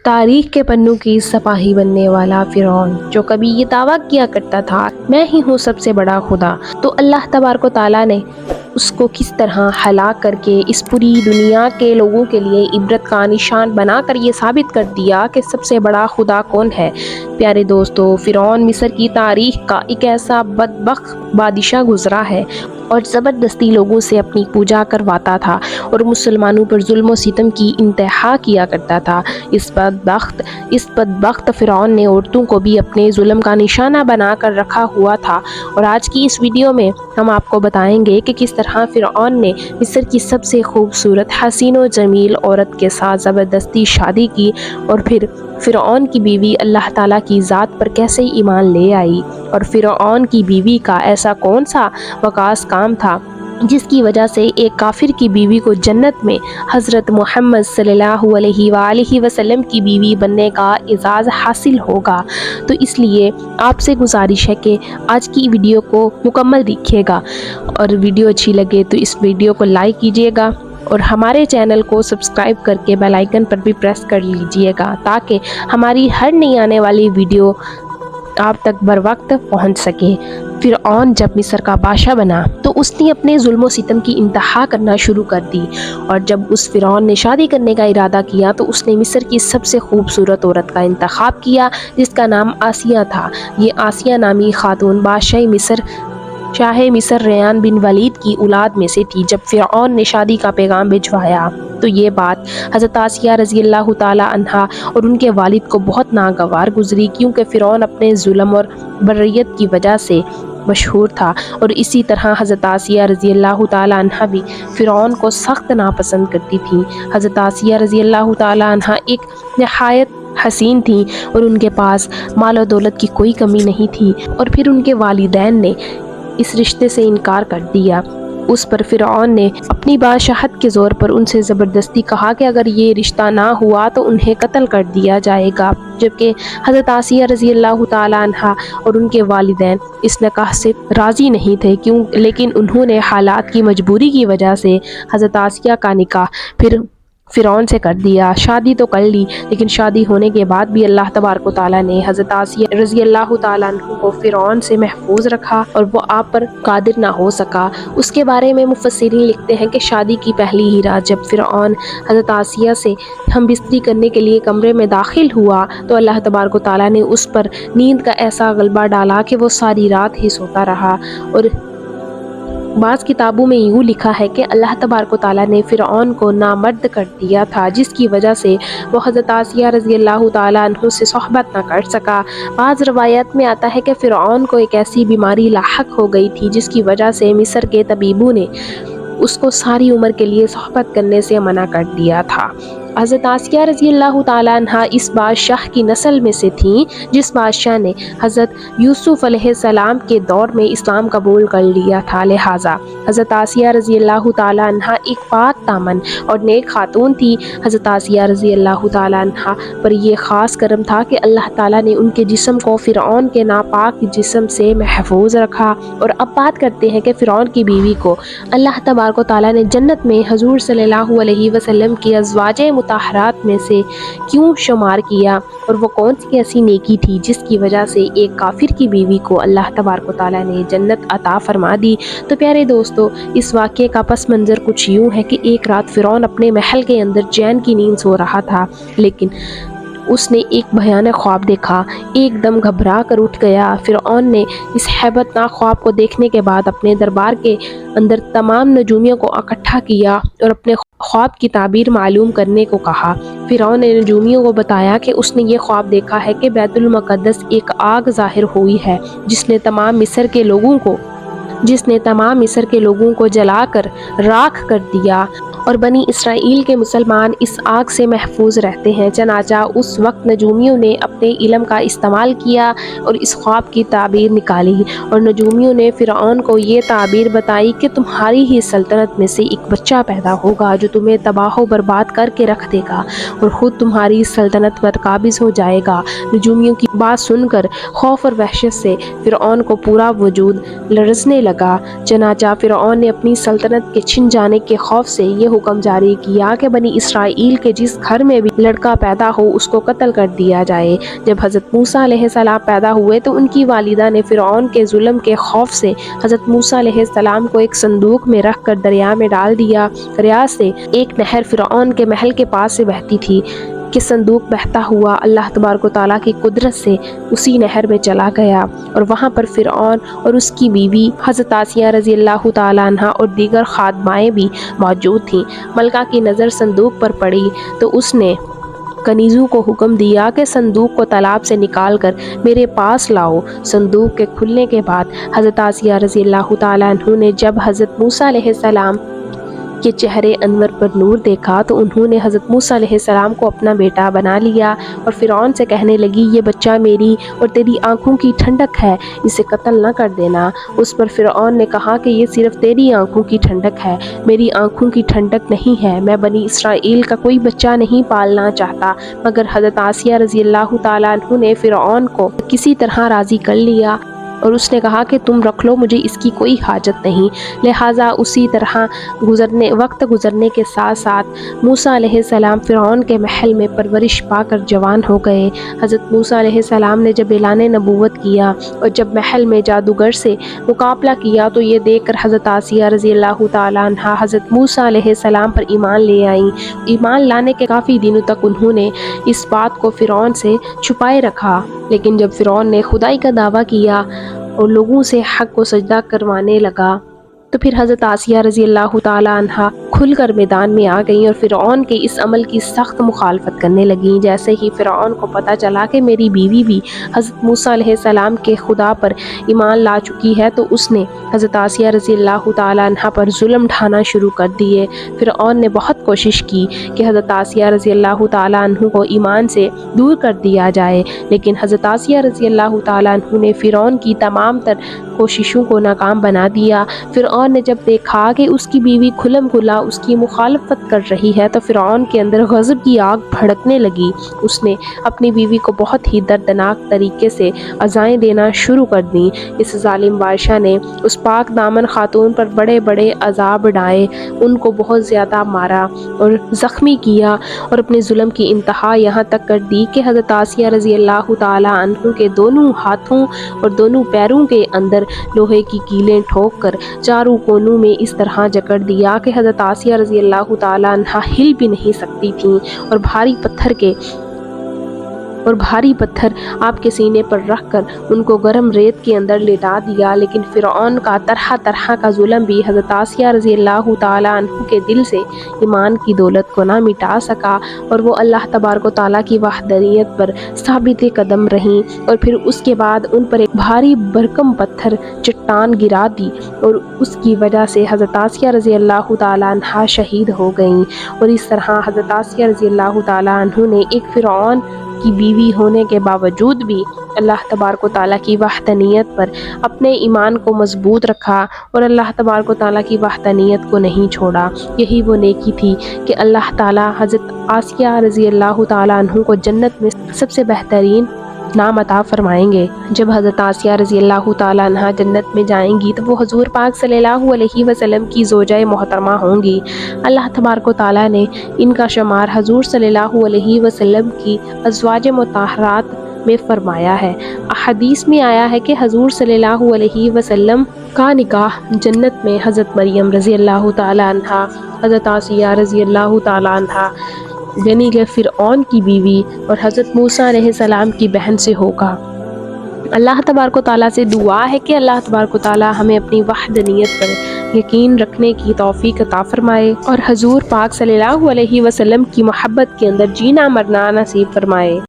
تاریخ کے پنوں کی سپاہی بننے والا فرعون جو کبھی یہ دعویٰ کیا کرتا تھا میں ہی ہوں سب سے بڑا خدا، تو اللہ تبارک و تعالیٰ نے اس کو کس طرح ہلاک کر کے اس پوری دنیا کے لوگوں کے لیے عبرت کا نشان بنا کر یہ ثابت کر دیا کہ سب سے بڑا خدا کون ہے۔ پیارے دوستو، فرعون مصر کی تاریخ کا ایک ایسا بدبخت بادشاہ گزرا ہے اور زبردستی لوگوں سے اپنی پوجا کرواتا تھا اور مسلمانوں پر ظلم و ستم کی انتہا کیا کرتا تھا۔ اس بدبخت فرعون نے عورتوں کو بھی اپنے ظلم کا نشانہ بنا کر رکھا ہوا تھا، اور آج کی اس ویڈیو میں ہم آپ کو بتائیں گے کہ کس طرح فرعون نے مصر کی سب سے خوبصورت حسین و جمیل عورت کے ساتھ زبردستی شادی کی، اور پھر فرعون کی بیوی اللہ تعالیٰ کی ذات پر کیسے ایمان لے آئی، اور فرعون کی بیوی کا ایسا کون سا وقاص کام تھا جس کی وجہ سے ایک کافر کی بیوی کو جنت میں حضرت محمد صلی اللہ علیہ وآلہ وسلم کی بیوی بننے کا اعزاز حاصل ہوگا۔ تو اس لیے آپ سے گزارش ہے کہ آج کی ویڈیو کو مکمل دیکھیے گا، اور ویڈیو اچھی لگے تو اس ویڈیو کو لائک کیجیے گا اور ہمارے چینل کو سبسکرائب کر کے بیل آئیکن پر بھی پریس کر لیجیے گا تاکہ ہماری ہر نئی آنے والی ویڈیو آپ تک بر وقت پہنچ سکے۔ فرعون جب مصر کا بادشاہ بنا تو اس نے اپنے ظلم و ستم کی انتہا کرنا شروع کر دی، اور جب اس فرعون نے شادی کرنے کا ارادہ کیا تو اس نے مصر کی سب سے خوبصورت عورت کا انتخاب کیا جس کا نام آسیہ تھا۔ یہ آسیہ نامی خاتون شاہ مصر ریان بن ولید کی اولاد میں سے تھی۔ جب فرعون نے شادی کا پیغام بھجوایا تو یہ بات حضرت آسیہ رضی اللہ تعالی عنہا اور ان کے والد کو بہت ناگوار گزری، کیونکہ فرعون اپنے ظلم اور بریت کی وجہ سے مشہور تھا، اور اسی طرح حضرت آسیہ رضی اللہ تعالی عنہا بھی فرعون کو سخت ناپسند کرتی تھیں۔ حضرت آسیہ رضی اللہ تعالی عنہا ایک نہایت حسین تھیں اور ان کے پاس مال و دولت کی کوئی کمی نہیں تھی، اور پھر ان کے والدین نے اس رشتے سے انکار کر دیا۔ اس پر فرعون نے اپنی بادشاہت کے زور پر ان سے زبردستی کہا کہ اگر یہ رشتہ نہ ہوا تو انہیں قتل کر دیا جائے گا، جبکہ حضرت آسیہ رضی اللہ تعالی عنہا اور ان کے والدین اس نکاح سے راضی نہیں تھے، لیکن انہوں نے حالات کی مجبوری کی وجہ سے حضرت آسیہ کا نکاح پھر فرعون سے کر دیا۔ شادی تو کر لی، لیکن شادی ہونے کے بعد بھی اللہ تبارک و تعالیٰ نے حضرت آسیہ رضی اللہ تعالیٰ عنہ کو فرعون سے محفوظ رکھا اور وہ آپ پر قادر نہ ہو سکا۔ اس کے بارے میں مفسرین لکھتے ہیں کہ شادی کی پہلی ہی رات جب فرعون حضرت آسیہ سے ہم بستری کرنے کے لیے کمرے میں داخل ہوا تو اللہ تبارک و تعالیٰ نے اس پر نیند کا ایسا غلبہ ڈالا کہ وہ ساری رات ہی سوتا رہا، اور بعض کتابوں میں یوں لکھا ہے کہ اللہ تبارک و تعالیٰ نے فرعون کو نامرد کر دیا تھا، جس کی وجہ سے وہ حضرت آسیہ رضی اللہ تعالیٰ عنہ سے صحبت نہ کر سکا۔ بعض روایات میں آتا ہے کہ فرعون کو ایک ایسی بیماری لاحق ہو گئی تھی جس کی وجہ سے مصر کے طبیبوں نے اس کو ساری عمر کے لیے صحبت کرنے سے منع کر دیا تھا۔ حضرت آسیہ رضی اللہ تعالیٰ عنہا اس بادشاہ کی نسل میں سے تھیں جس بادشاہ نے حضرت یوسف علیہ السلام کے دور میں اسلام قبول کر لیا تھا، لہٰذا حضرت آسیہ رضی اللہ تعالیٰ عنہا ایک پاک دامن اور نیک خاتون تھی۔ حضرت آسیہ رضی اللہ تعالیٰ عنہا پر یہ خاص کرم تھا کہ اللہ تعالیٰ نے ان کے جسم کو فرعون کے ناپاک جسم سے محفوظ رکھا۔ اور اب بات کرتے ہیں کہ فرعون کی بیوی کو اللہ تبارک و تعالیٰ نے جنت میں حضور صلی اللہ علیہ وسلم کی ازواج مطہرات میں سے کیوں شمار کیا، اور وہ کون سی ایسی نیکی تھی جس کی وجہ سے ایک کافر کی بیوی کو اللہ تبارک و تعالیٰ نے جنت عطا فرما دی۔ تو پیارے دوستو، اس واقعے کا پس منظر کچھ یوں ہے کہ ایک رات فرعون اپنے محل کے اندر چین کی نیند سو رہا تھا، لیکن اس نے ایک بھیانک خواب دیکھا، ایک دم گھبرا کر اٹھ گیا۔ فرعون نے اس ہیبت ناک خواب کو دیکھنے کے بعد اپنے دربار کے اندر تمام نجومیوں کو اکٹھا کیا اور اپنے خواب کی تعبیر معلوم کرنے کو کہا۔ فرعون نے نجومیوں کو بتایا کہ اس نے یہ خواب دیکھا ہے کہ بیت المقدس ایک آگ ظاہر ہوئی ہے جس نے تمام مصر کے لوگوں کو جلا کر راکھ کر دیا، اور بنی اسرائیل کے مسلمان اس آگ سے محفوظ رہتے ہیں۔ چنانچہ اس وقت نجومیوں نے اپنے علم کا استعمال کیا اور اس خواب کی تعبیر نکالی، اور نجومیوں نے فرعون کو یہ تعبیر بتائی کہ تمہاری ہی سلطنت میں سے ایک بچہ پیدا ہوگا جو تمہیں تباہ و برباد کر کے رکھ دے گا اور خود تمہاری سلطنت پر قابض ہو جائے گا۔ نجومیوں کی بات سن کر خوف اور وحشت سے فرعون کو پورا وجود لرزنے لگا۔ چنانچہ فرعون نے اپنی سلطنت کے چھن جانے کے خوف سے یہ حکم جاری کیا کہ بنی اسرائیل کے جس گھر میں بھی لڑکا پیدا ہو اس کو قتل کر دیا جائے۔ جب حضرت موسیٰ علیہ السلام پیدا ہوئے تو ان کی والدہ نے فرعون کے ظلم کے خوف سے حضرت موسیٰ علیہ السلام کو ایک صندوق میں رکھ کر دریا میں ڈال دیا۔ دریا سے ایک نہر فرعون کے محل کے پاس سے بہتی تھی کہ صندوق بہتا ہوا اللہ تبارک و تعالیٰ کی قدرت سے اسی نہر میں چلا گیا، اور وہاں پر فرعون اور اس کی بیوی حضرت آسیہ رضی اللہ تعالیٰ عنہا اور دیگر خادمائیں بھی موجود تھیں۔ ملکہ کی نظر صندوق پر پڑی تو اس نے کنیزوں کو حکم دیا کہ صندوق کو تالاب سے نکال کر میرے پاس لاؤ۔ صندوق کے کھلنے کے بعد حضرت آسیہ رضی اللہ تعالیٰ عنہ نے جب حضرت موسیٰ علیہ السلام کے چہرے انور پر نور دیکھا تو انہوں نے حضرت موسیٰ علیہ السلام کو اپنا بیٹا بنا لیا اور فرعون سے کہنے لگی، یہ بچہ میری اور تیری آنکھوں کی ٹھنڈک ہے، اسے قتل نہ کر دینا۔ اس پر فرعون نے کہا کہ یہ صرف تیری آنکھوں کی ٹھنڈک ہے، میری آنکھوں کی ٹھنڈک نہیں ہے۔ میں بنی اسرائیل کا کوئی بچہ نہیں پالنا چاہتا۔ مگر حضرت آسیہ رضی اللہ تعالیٰ عنہ نے فرعون کو کسی طرح راضی کر لیا اور اس نے کہا کہ تم رکھ لو، مجھے اس کی کوئی حاجت نہیں۔ لہٰذا اسی طرح وقت گزرنے کے ساتھ ساتھ موسیٰ علیہ السلام فرعون کے محل میں پرورش پا کر جوان ہو گئے۔ حضرت موسیٰ علیہ السلام نے جب اعلان نبوت کیا اور جب محل میں جادوگر سے مقابلہ کیا تو یہ دیکھ کر حضرت آسیہ رضی اللہ تعالیٰ عنہا حضرت موسیٰ علیہ السلام پر ایمان لے آئیں۔ ایمان لانے کے کافی دنوں تک انہوں نے اس بات کو فرعون سے چھپائے رکھا، لیکن جب فرعون نے خدائی کا دعویٰ کیا اور لوگوں سے حق کو سجدہ کروانے لگا تو پھر حضرت آسیہ رضی اللہ تعالیٰ عنہا کھل کر میدان میں آ گئیں اور فرعون کے اس عمل کی سخت مخالفت کرنے لگیں۔ جیسے ہی فرعون کو پتہ چلا کہ میری بیوی بھی حضرت موسیٰ علیہ السلام کے خدا پر ایمان لا چکی ہے تو اس نے حضرت آسیہ رضی اللہ تعالیٰ عنہا پر ظلم ڈھانا شروع کر دیے۔ فرعون نے بہت کوشش کی کہ حضرت آسیہ رضی اللہ تعالیٰ عنہ کو ایمان سے دور کر دیا جائے، لیکن حضرت آسیہ رضی اللہ تعالیٰ عنہ نے فرعون کی تمام تر کوششوں کو ناکام بنا دیا۔ فرعون نے جب دیکھا کہ اس کی بیوی کھلم کھلا اس کی مخالفت کر رہی ہے تو فرعون کے اندر غضب کی آگ بھڑکنے لگی۔ اس نے اپنی بیوی کو بہت ہی دردناک طریقے سے سزائیں دینا شروع کر دیں۔ اس ظالم بادشاہ نے اس پاک دامن خاتون پر بڑے بڑے عذاب ڈھائے، ان کو بہت زیادہ مارا اور زخمی کیا اور اپنے ظلم کی انتہا یہاں تک کر دی کہ حضرت آسیہ رضی اللہ تعالیٰ عنہ کے دونوں ہاتھوں اور دونوں پیروں کے اندر لوہے کی کیلیں ٹھوک کر چاروں کونوں میں اس طرح جکڑ دیا کہ حضرت آسیہ رضی اللہ تعالیٰ عنہا ہل بھی نہیں سکتی تھیں، اور بھاری پتھر آپ کے سینے پر رکھ کر ان کو گرم ریت کے اندر لٹا دیا۔ لیکن فرعون کا طرح طرح کا ظلم بھی حضرت آسیہ رضی اللہ تعالیٰ عنہ کے دل سے ایمان کی دولت کو نہ مٹا سکا، اور وہ اللہ تبارک و تعالیٰ کی وحدانیت پر ثابت قدم رہیں، اور پھر اس کے بعد ان پر ایک بھاری بھرکم پتھر چٹان گرا دی، اور اس کی وجہ سے حضرت آسیہ رضی اللہ تعالیٰ عنہا شہید ہو گئیں۔ اور اس طرح حضرت آسیہ رضی اللہ تعالیٰ عنہ نے ایک فرعون کی بیوی ہونے کے باوجود بھی اللہ تبارک و تعالیٰ کی وحدانیت پر اپنے ایمان کو مضبوط رکھا اور اللہ تبارک و تعالیٰ کی وحدانیت کو نہیں چھوڑا۔ یہی وہ نیکی تھی کہ اللہ تعالیٰ حضرت آسیہ رضی اللہ تعالیٰ عنہ کو جنت میں سب سے بہترین نام عطا فرمائیں گے۔ جب حضرت آسیہ رضی اللہ تعالیٰ عنہ جنت میں جائیں گی تو وہ حضور پاک صلی اللہ علیہ وسلم کی زوجہ محترمہ ہوں گی۔ اللہ تبارک و تعالیٰ نے ان کا شمار حضور صلی اللہ علیہ وسلم کی ازواج مطہرات میں فرمایا ہے۔ احادیث میں آیا ہے کہ حضور صلی اللہ علیہ وسلم کا نکاح جنت میں حضرت مریم رضی اللہ تعالیٰ عنہا، حضرت آسیہ رضی اللہ تعالیٰ عنہا یعنی کہ فرعون کی بیوی اور حضرت موسیٰ علیہ السلام کی بہن سے ہوگا۔ اللہ تبارک و تعالیٰ سے دعا ہے کہ اللہ تبارک و تعالیٰ ہمیں اپنی وحدانیت پر یقین رکھنے کی توفیق عطا فرمائے اور حضور پاک صلی اللہ علیہ وسلم کی محبت کے اندر جینا مرنا نصیب فرمائے۔